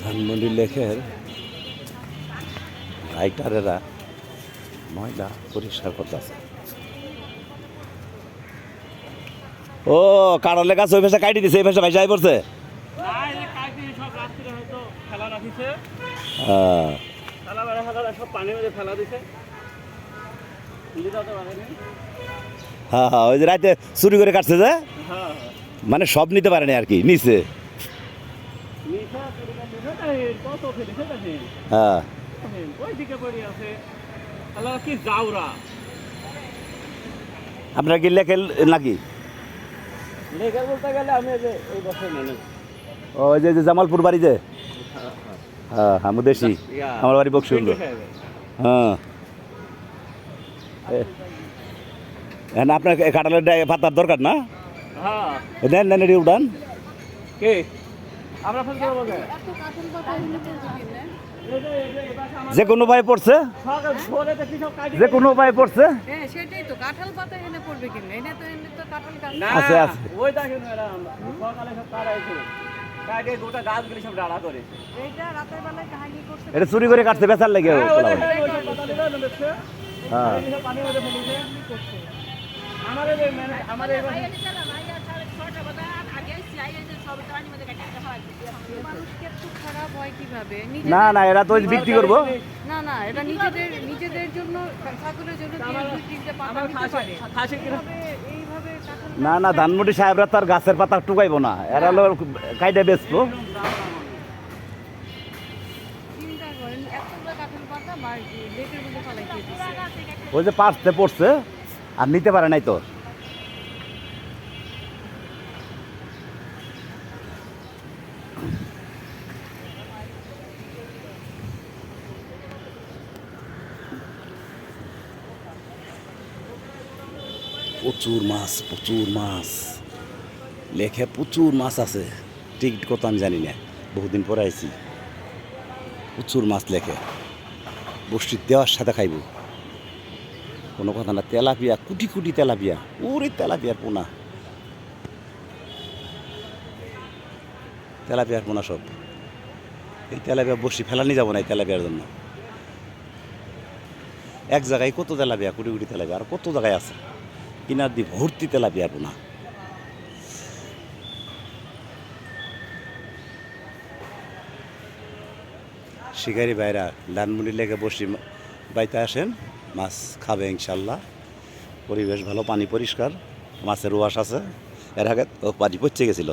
ধানমন্ডি লেকের রাইটারেরা ময়লা পরিষ্কার করতেছে। ও কারণে গাছ ওই ভাষা কাটি দিছে, এই ভাষা ভাই যাই পড়ছে। হ্যাঁ হ্যাঁ, ওই যে রাতে চুরি করে কাটছে যে, মানে সব নিতে পারেনি আর কি, নিচে। হ্যাঁ আপনার কি লেখেল নাকি? লেখা বলতে গেলে আমি এই বছর নেই। ওই যে জামালপুর বাড়ি যে, হ্যাঁ হ্যাঁ দেশি, আমার বাড়ি বকশুল। হ্যাঁ আপনার কাঁঠালের পাতার দরকার না? দেন দেন এটি উঠান। কে আমরা ফোন করে বলতে যে কোনো উপায় পড়ছে, যে কোনো উপায় পড়ছে। সেটাই তো কাঁঠাল পাতা এনে পড়বে কিনা, এনে তো কাঁঠাল গাছ আছে আছে। ওই দেখেন সকালে সব কাটাইছে, কাটে গোটা গাছগুলি সব ডাড়া করেছে। এইটা রাতের বেলায় কাহিনী করছে। এটা চুরি করে কাটছে বেচার লেগে। হ্যাঁ পানির মধ্যে ফেলেছে আমাদের মানুষকে একটু খারাপ হয় কিভাবে? না না, এরা তো বিক্রি করবো। না না, এটা নিজেদের জন্য, ঠাকুরের জন্য দুই তিনটে পাতা দিতে পারে। এইভাবে কাঁঠাল না না, ধানমন্ডি সাহেবরা তার গাছের পাতা টুকাইবো না, এরা হলো কাইটে বেচবো। চিন্তা করেন, এতগুলো কাঁঠাল পাতা লেকের মধ্যে ফেলাইতে দিচ্ছে। ওই যে পার্সতে পড়ছে আর নিতে পারে নাই তো। প্রচুর মাছ, প্রচুর মাছ লেখে, প্রচুর মাছ আছে। টিকিট কত আমি জানি না, বহুদিন পরে আইছি। প্রচুর মাছ লেখে, বসি দেওয়ার সাথে খাইব, কোনো কথা না। তেলাপিয়া, কুটি কুটি তেলাপিয়া, ওরে তেলাপিয়ার পোনা, তেলাপিয়ার পোনা সব। এই তেলাপিয়া বসি ফেলানি যাবো না এই তেলাপিয়ার জন্য। এক জায়গায় কত তেলাপিয়া, কুটি কুটি তেলাপিয়া, আর কত জায়গায় আছে কিনার দিয়ে ভর্তি তেলাপিয়ার পোনা। শিকারি ভাইরা ধানমন্ডি লেগে বসি বাইতে আসেন, মাছ খাবে ইনশাল্লাহ। পরিবেশ ভালো, পানি পরিষ্কার, মাছের ওয়াশ আছে। এর আগে পানি পচে গেছিল।